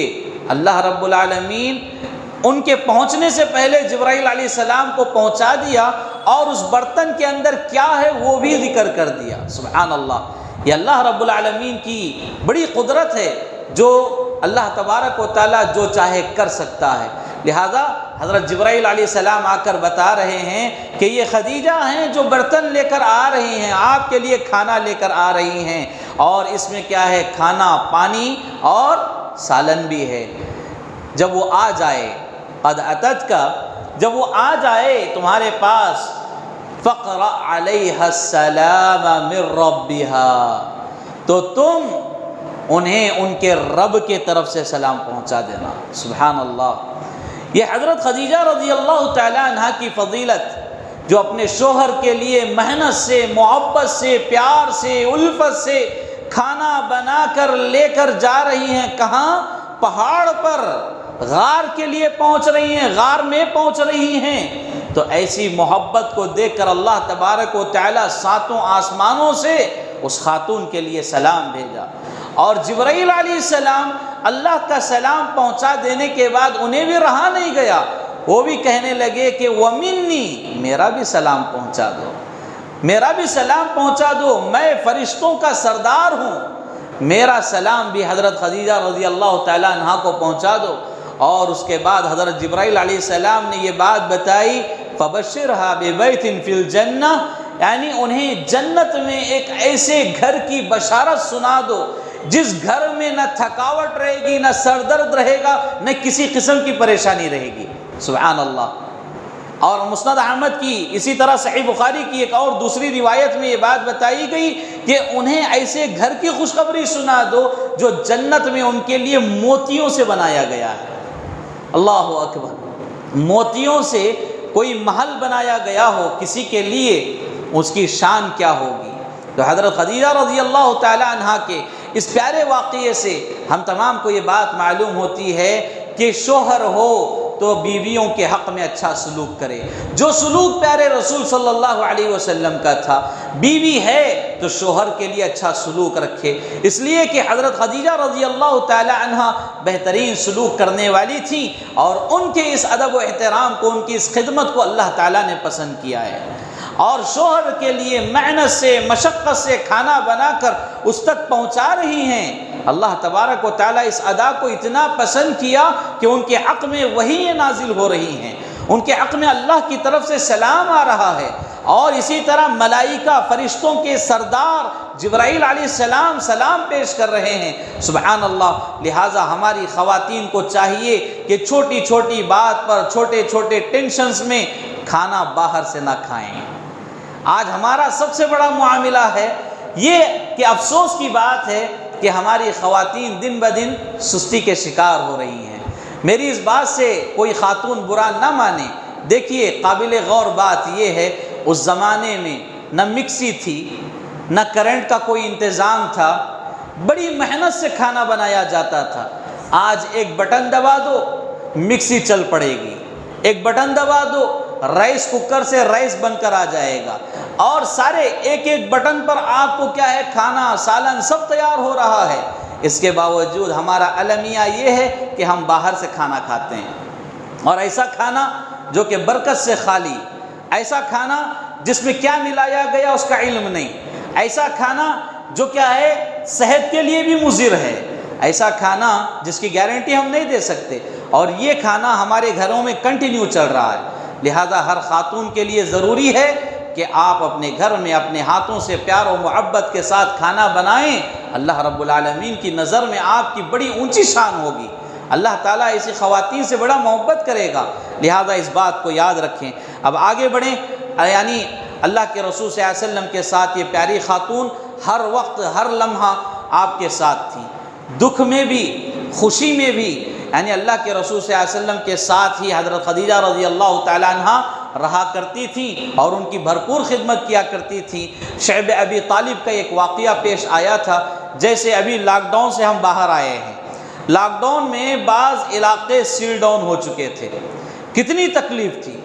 اللہ رب العالمین ان کے پہنچنے سے پہلے جبرائیل علیہ السلام کو پہنچا دیا، اور اس برتن کے اندر کیا ہے وہ بھی ذکر کر دیا۔ سبحان اللہ، یہ اللہ رب العالمین کی بڑی قدرت ہے، جو اللہ تبارک و تعالیٰ جو چاہے کر سکتا ہے۔ لہذا حضرت جبرائیل علیہ السلام آ کر بتا رہے ہیں کہ یہ خدیجہ ہیں جو برتن لے کر آ رہی ہیں، آپ کے لیے کھانا لے کر آ رہی ہیں، اور اس میں کیا ہے؟ کھانا، پانی اور سالن بھی ہے۔ جب وہ آ جائے، قد اتت کا، جب وہ آ جائے تمہارے پاس، فقرأ علیہ السلام من ربها، تو تم انہیں ان کے رب کے طرف سے سلام پہنچا دینا۔ سبحان اللہ، یہ حضرت خدیجہ رضی اللہ تعالی عنہ کی فضیلت، جو اپنے شوہر کے لیے محنت سے، محبت سے، پیار سے، الفت سے کھانا بنا کر لے کر جا رہی ہیں، کہاں؟ پہاڑ پر، غار کے لیے پہنچ رہی ہیں، غار میں پہنچ رہی ہیں۔ تو ایسی محبت کو دیکھ کر اللہ تبارک و تعالی ساتوں آسمانوں سے اس خاتون کے لیے سلام بھیجا، اور جبرائیل علیہ السلام اللہ کا سلام پہنچا دینے کے بعد انہیں بھی رہا نہیں گیا، وہ بھی کہنے لگے کہ وَمِنِّي، میرا بھی سلام پہنچا دو، میرا بھی سلام پہنچا دو، میں فرشتوں کا سردار ہوں، میرا سلام بھی حضرت خدیجہ رضی اللہ تعالیٰ عنہا کو پہنچا دو۔ اور اس کے بعد حضرت جبرائیل علیہ السلام نے یہ بات بتائی، فَبَشِّرْهَا بِبَيْتٍ فِي الْجَنَّةِ، یعنی انہیں جنت میں ایک ایسے گھر کی بشارت سنا دو جس گھر میں نہ تھکاوٹ رہے گی، نہ سر درد رہے گا، نہ کسی قسم کی پریشانی رہے گی۔ سبحان اللہ۔ اور مسند احمد کی، اسی طرح صحیح بخاری کی ایک اور دوسری روایت میں یہ بات بتائی گئی کہ انہیں ایسے گھر کی خوشخبری سنا دو جو جنت میں ان کے لیے موتیوں سے بنایا گیا ہے۔ اللہ اکبر، موتیوں سے کوئی محل بنایا گیا ہو کسی کے لیے، اس کی شان کیا ہوگی۔ تو حضرت خدیجہ رضی اللہ تعالی عنہا کے اس پیارے واقعے سے ہم تمام کو یہ بات معلوم ہوتی ہے کہ شوہر ہو تو بیویوں کے حق میں اچھا سلوک کرے، جو سلوک پیارے رسول صلی اللہ علیہ وسلم کا تھا۔ بیوی ہے تو شوہر کے لیے اچھا سلوک رکھے، اس لیے کہ حضرت خدیجہ رضی اللہ تعالی عنہ بہترین سلوک کرنے والی تھی، اور ان کے اس ادب و احترام کو، ان کی اس خدمت کو اللہ تعالیٰ نے پسند کیا ہے۔ اور شوہر کے لیے محنت سے، مشقت سے کھانا بنا کر اس تک پہنچا رہی ہیں، اللہ تبارک و تعالیٰ اس ادا کو اتنا پسند کیا کہ ان کے حق میں وحی نازل ہو رہی ہیں، ان کے حق میں اللہ کی طرف سے سلام آ رہا ہے، اور اسی طرح ملائکہ فرشتوں کے سردار جبرائیل علیہ السلام سلام پیش کر رہے ہیں، سبحان اللہ۔ لہٰذا ہماری خواتین کو چاہیے کہ چھوٹی چھوٹی بات پر، چھوٹے چھوٹے ٹینشنز میں کھانا باہر سے نہ کھائیں۔ آج ہمارا سب سے بڑا معاملہ ہے یہ کہ افسوس کی بات ہے کہ ہماری خواتین دن بدن سستی کے شکار ہو رہی ہیں۔ میری اس بات سے کوئی خاتون برا نہ مانے، دیکھیے قابل غور بات یہ ہے، اس زمانے میں نہ مکسی تھی، نہ کرنٹ کا کوئی انتظام تھا، بڑی محنت سے کھانا بنایا جاتا تھا۔ آج ایک بٹن دبا دو مکسی چل پڑے گی، ایک بٹن دبا دو رائس کوکر سے رائس بن کر آ جائے گا، اور سارے ایک ایک بٹن پر آپ کو کیا ہے، کھانا، سالن سب تیار ہو رہا ہے۔ اس کے باوجود ہمارا المیہ یہ ہے کہ ہم باہر سے کھانا کھاتے ہیں، اور ایسا کھانا جو کہ برکت سے خالی، ایسا کھانا جس میں کیا ملایا گیا اس کا علم نہیں، ایسا کھانا جو کیا ہے صحت کے لیے بھی مضر ہے، ایسا کھانا جس کی گارنٹی ہم نہیں دے سکتے، اور یہ کھانا ہمارے گھروں میں کنٹینیو چل رہا ہے۔ لہذا ہر خاتون کے لیے ضروری ہے کہ آپ اپنے گھر میں اپنے ہاتھوں سے پیار و محبت کے ساتھ کھانا بنائیں، اللہ رب العالمین کی نظر میں آپ کی بڑی اونچی شان ہوگی، اللہ تعالیٰ ایسی خواتین سے بڑا محبت کرے گا۔ لہذا اس بات کو یاد رکھیں۔ اب آگے بڑھیں، یعنی اللہ کے رسول صلی اللہ علیہ وسلم کے ساتھ یہ پیاری خاتون ہر وقت ہر لمحہ آپ کے ساتھ تھی، دکھ میں بھی خوشی میں بھی، یعنی اللہ کے رسول صلی اللہ علیہ وسلم کے ساتھ ہی حضرت خدیجہ رضی اللہ تعالیٰ عنہ رہا کرتی تھی اور ان کی بھرپور خدمت کیا کرتی تھی۔ شعب ابی طالب کا ایک واقعہ پیش آیا تھا، جیسے ابھی لاک ڈاؤن سے ہم باہر آئے ہیں، لاک ڈاؤن میں بعض علاقے سیل ڈاؤن ہو چکے تھے، کتنی تکلیف تھی،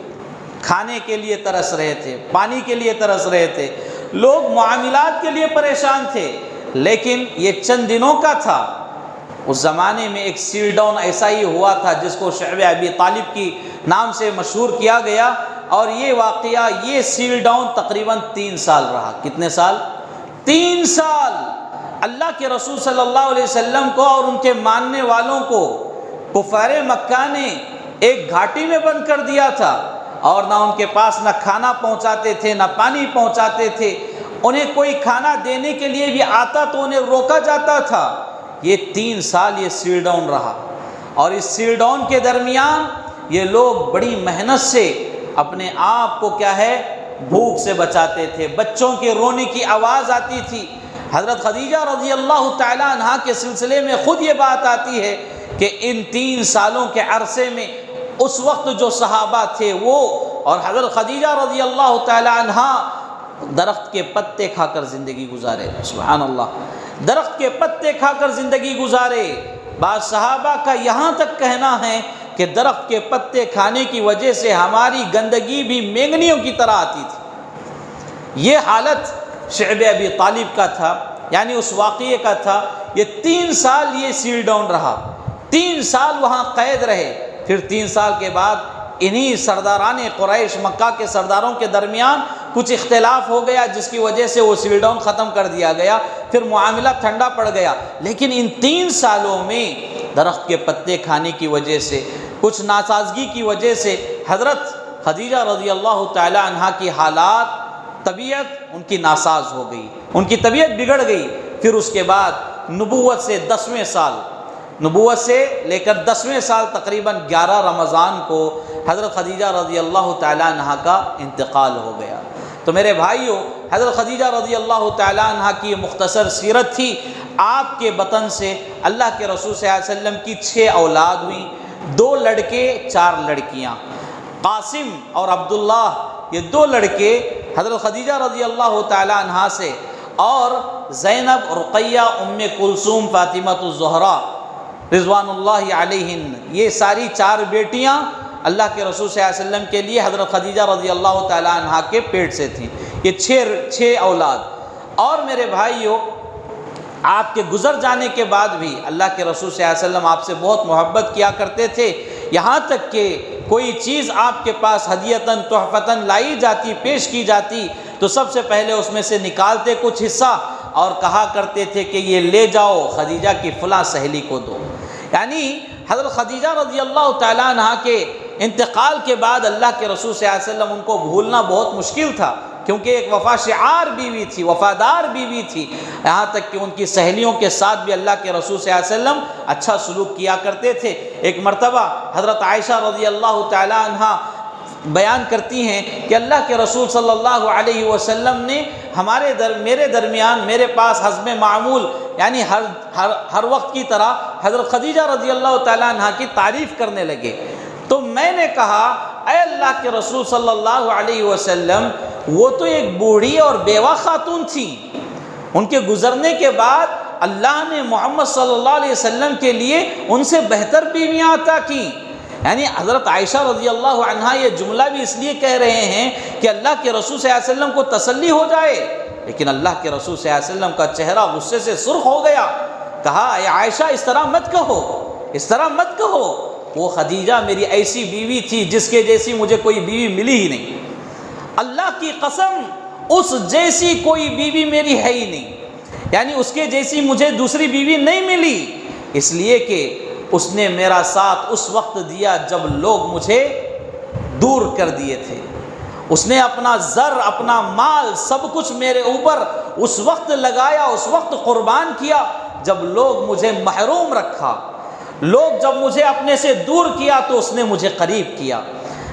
کھانے کے لیے ترس رہے تھے، پانی کے لیے ترس رہے تھے، لوگ معاملات کے لیے پریشان تھے، لیکن یہ چند دنوں کا تھا۔ اس زمانے میں ایک سیل ڈاؤن ایسا ہی ہوا تھا جس کو شعب ابی طالب کی نام سے مشہور کیا گیا، اور یہ واقعہ، یہ سیل ڈاؤن تقریباً 3 سال رہا۔ کتنے سال؟ 3 سال اللہ کے رسول صلی اللہ علیہ وسلم کو اور ان کے ماننے والوں کو کفار مکہ نے ایک گھاٹی میں بند کر دیا تھا، اور نہ ان کے پاس نہ کھانا پہنچاتے تھے نہ پانی پہنچاتے تھے، انہیں کوئی کھانا دینے کے لیے بھی آتا تو انہیں روکا جاتا تھا۔ یہ 3 سال یہ سیل ڈاؤن رہا، اور اس سیل ڈاؤن کے درمیان یہ لوگ بڑی محنت سے اپنے آپ کو کیا ہے بھوک سے بچاتے تھے، بچوں کے رونے کی آواز آتی تھی۔ حضرت خدیجہ رضی اللہ تعالیٰ عنہا کے سلسلے میں خود یہ بات آتی ہے کہ ان 3 سالوں کے عرصے میں اس وقت جو صحابہ تھے وہ اور حضرت خدیجہ رضی اللہ تعالیٰ عنہا درخت کے پتے کھا کر زندگی گزارے، سبحان اللہ، درخت کے پتے کھا کر زندگی گزارے۔ بعض صحابہ کا یہاں تک کہنا ہے کہ درخت کے پتے کھانے کی وجہ سے ہماری گندگی بھی مینگنیوں کی طرح آتی تھی۔ یہ حالت شعب ابی طالب کا تھا، یعنی اس واقعے کا تھا۔ یہ 3 سال یہ سیل ڈاؤن رہا، 3 سال وہاں قید رہے۔ پھر 3 سال کے بعد انہی سرداران قریش، مکہ کے سرداروں کے درمیان کچھ اختلاف ہو گیا، جس کی وجہ سے وہ سیل ڈاؤن ختم کر دیا گیا، پھر معاملہ ٹھنڈا پڑ گیا۔ لیکن ان 3 سالوں میں درخت کے پتے کھانے کی وجہ سے، کچھ ناسازگی کی وجہ سے حضرت خدیجہ رضی اللہ تعالی عنہا کی حالات، طبیعت ان کی ناساز ہو گئی، ان کی طبیعت بگڑ گئی۔ پھر اس کے بعد نبوت سے 10ویں سال، نبوت سے لے کر 10ویں سال تقریباً 11 رمضان کو حضرت خدیجہ رضی اللہ تعالیٰ عنہ کا انتقال ہو گیا۔ تو میرے بھائیوں، حضرت خدیجہ رضی اللہ تعالیٰ عنہ کی یہ مختصر سیرت تھی۔ آپ کے بطن سے اللہ کے رسول صلی اللہ علیہ وسلم کی 6 اولاد ہوئیں، 2 لڑکے 4 لڑکیاں۔ قاسم اور عبداللہ یہ 2 لڑکے حضرت خدیجہ رضی اللہ تعالیٰ عنہ سے، اور زینب، رقیہ، ام کلثوم، فاطمہ الزہرا رضوان اللہ علیہن، یہ ساری 4 بیٹیاں اللہ کے رسول صلی اللہ علیہ وسلم کے لیے حضرت خدیجہ رضی اللہ تعالی عنہا کے پیٹ سے تھیں. یہ 6 اولاد. اور میرے بھائیوں، آپ کے گزر جانے کے بعد بھی اللہ کے رسول صلی اللہ علیہ وسلم آپ سے بہت محبت کیا کرتے تھے. یہاں تک کہ کوئی چیز آپ کے پاس ہدیتاً تحفتاً لائی جاتی، پیش کی جاتی، تو سب سے پہلے اس میں سے نکالتے کچھ حصہ اور کہا کرتے تھے کہ یہ لے جاؤ خدیجہ کی فلاں سہیلی کو دو. یعنی حضرت خدیجہ رضی اللہ تعالیٰ عنہ کے انتقال کے بعد اللہ کے رسول صلی اللہ علیہ وسلم ان کو بھولنا بہت مشکل تھا، کیونکہ ایک وفا شعار بیوی تھی، وفادار بیوی تھی. یہاں تک کہ ان کی سہیلیوں کے ساتھ بھی اللہ کے رسول صلی اللہ علیہ وسلم اچھا سلوک کیا کرتے تھے. ایک مرتبہ حضرت عائشہ رضی اللہ تعالی عنہا بیان کرتی ہیں کہ اللہ کے رسول صلی اللہ علیہ وسلم نے میرے درمیان میرے پاس حسب معمول، یعنی ہر وقت کی طرح حضرت خدیجہ رضی اللہ تعالی عنہا کی تعریف کرنے لگے. تو میں نے کہا اے اللہ کے رسول صلی اللہ علیہ وسلم، وہ تو ایک بوڑھی اور بیوہ خاتون تھی، ان کے گزرنے کے بعد اللہ نے محمد صلی اللہ علیہ وسلم کے لیے ان سے بہتر بیویاں عطا کی. یعنی حضرت عائشہ رضی اللہ عنہا یہ جملہ بھی اس لیے کہہ رہے ہیں کہ اللہ کے رسول صلی اللہ علیہ وسلم کو تسلی ہو جائے، لیکن اللہ کے رسول صلی اللہ علیہ وسلم کا چہرہ غصے سے سرخ ہو گیا. کہا اے عائشہ اس طرح مت کہو، اس طرح مت کہو، وہ خدیجہ میری ایسی بیوی تھی جس کے جیسی مجھے کوئی بیوی ملی ہی نہیں. اللہ کی قسم اس جیسی کوئی بیوی میری ہے ہی نہیں، یعنی اس کے جیسی مجھے دوسری بیوی نہیں ملی، اس لیے کہ اس نے میرا ساتھ اس وقت دیا جب لوگ مجھے دور کر دیے تھے. اس نے اپنا زر، اپنا مال، سب کچھ میرے اوپر اس وقت لگایا، اس وقت قربان کیا جب لوگ مجھے محروم رکھا. لوگ جب مجھے اپنے سے دور کیا تو اس نے مجھے قریب کیا.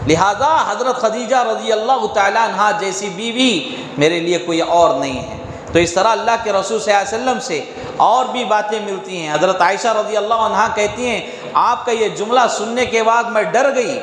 لہذا حضرت خدیجہ رضی اللہ تعالیٰ عنہا جیسی بیوی میرے لیے کوئی اور نہیں ہے. تو اس طرح اللہ کے رسول صلی اللہ علیہ وسلم سے اور بھی باتیں ملتی ہیں. حضرت عائشہ رضی اللہ عنہا کہتی ہیں آپ کا یہ جملہ سننے کے بعد میں ڈر گئی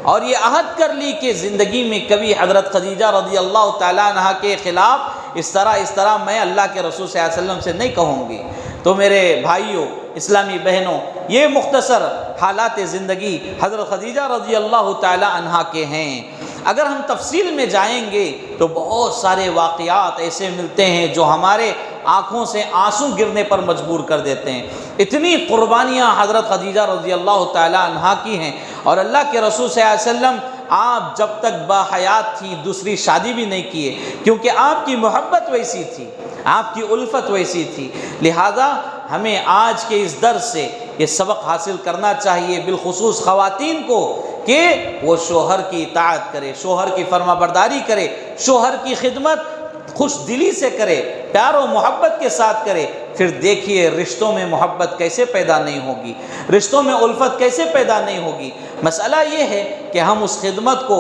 اور یہ عہد کر لی کہ زندگی میں کبھی حضرت خدیجہ رضی اللہ تعالیٰ عنہا کے خلاف اس طرح میں اللہ کے رسول صلی اللہ علیہ وسلم سے نہیں کہوں گی. تو میرے بھائیوں، اسلامی بہنوں، یہ مختصر حالات زندگی حضرت خدیجہ رضی اللہ تعالی عنہا کے ہیں. اگر ہم تفصیل میں جائیں گے تو بہت سارے واقعات ایسے ملتے ہیں جو ہمارے آنکھوں سے آنسو گرنے پر مجبور کر دیتے ہیں. اتنی قربانیاں حضرت خدیجہ رضی اللہ تعالی عنہا کی ہیں، اور اللہ کے رسول صلی اللہ علیہ وسلم آپ جب تک باحیات تھی دوسری شادی بھی نہیں کیے، کیونکہ آپ کی محبت ویسی تھی، آپ کی الفت ویسی تھی. لہذا ہمیں آج کے اس درس سے یہ سبق حاصل کرنا چاہیے، بالخصوص خواتین کو، کہ وہ شوہر کی اطاعت کرے، شوہر کی فرما برداری کرے، شوہر کی خدمت خوش دلی سے کرے، پیار و محبت کے ساتھ کرے. پھر دیکھیے رشتوں میں محبت کیسے پیدا نہیں ہوگی، رشتوں میں الفت کیسے پیدا نہیں ہوگی. مسئلہ یہ ہے کہ ہم اس خدمت کو،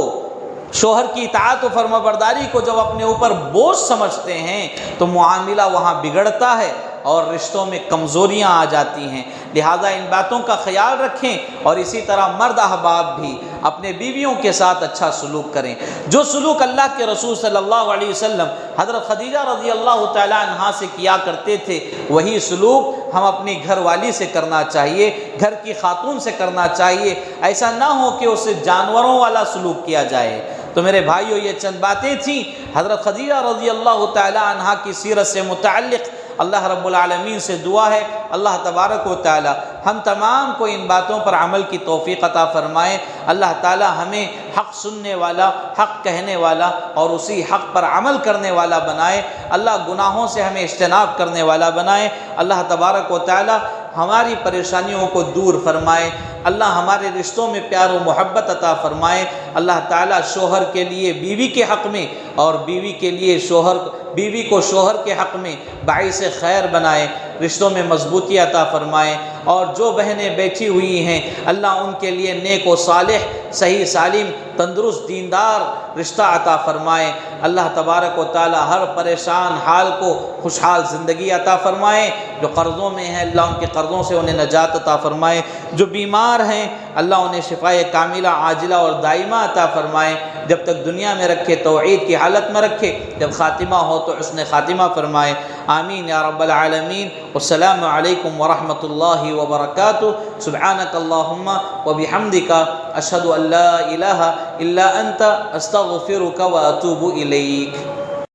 شوہر کی اطاعت و فرما برداری کو جب اپنے اوپر بوجھ سمجھتے ہیں تو معاملہ وہاں بگڑتا ہے اور رشتوں میں کمزوریاں آ جاتی ہیں. لہذا ان باتوں کا خیال رکھیں، اور اسی طرح مرد احباب بھی اپنے بیویوں کے ساتھ اچھا سلوک کریں. جو سلوک اللہ کے رسول صلی اللہ علیہ وسلم حضرت خدیجہ رضی اللہ تعالی عنہا سے کیا کرتے تھے، وہی سلوک ہم اپنی گھر والی سے کرنا چاہیے، گھر کی خاتون سے کرنا چاہیے. ایسا نہ ہو کہ اسے جانوروں والا سلوک کیا جائے. تو میرے بھائیوں، یہ چند باتیں تھیں حضرت خدیجہ رضی اللہ تعالی عنہا کی سیرت سے متعلق. اللہ رب العالمین سے دعا ہے اللہ تبارک و تعالی ہم تمام کو ان باتوں پر عمل کی توفیق عطا فرمائے. اللہ تعالی ہمیں حق سننے والا، حق کہنے والا اور اسی حق پر عمل کرنے والا بنائے. اللہ گناہوں سے ہمیں اجتناب کرنے والا بنائے. اللہ تبارک و تعالی ہماری پریشانیوں کو دور فرمائے. اللہ ہمارے رشتوں میں پیار و محبت عطا فرمائے. اللہ تعالیٰ شوہر کے لیے بیوی کے حق میں اور بیوی کو شوہر کے حق میں باعث خیر بنائے، رشتوں میں مضبوطی عطا فرمائے. اور جو بہنیں بیٹھی ہوئی ہیں اللہ ان کے لیے نیک و صالح، صحیح سالم، تندرست، دیندار رشتہ عطا فرمائے. اللہ تبارک و تعالی ہر پریشان حال کو خوشحال زندگی عطا فرمائے. جو قرضوں میں ہیں اللہ ان کے قرضوں سے انہیں نجات عطا فرمائے. جو بیمار ہیں اللہ انہیں شفائے کاملہ عاجلہ اور دائمہ عطا فرمائے، جب تک دنیا میں رکھے توحید کی حالت میں رکھے، جب خاتمہ ہو تو حسن خاتمہ فرمائے، آمین یا رب العالمین۔ والسلام علیکم ورحمۃ اللہ وبرکاتہ۔ سبحانک اللہم وبحمدک، اشہد ان لا الہ الا انت، استغفرک واتوب الیک۔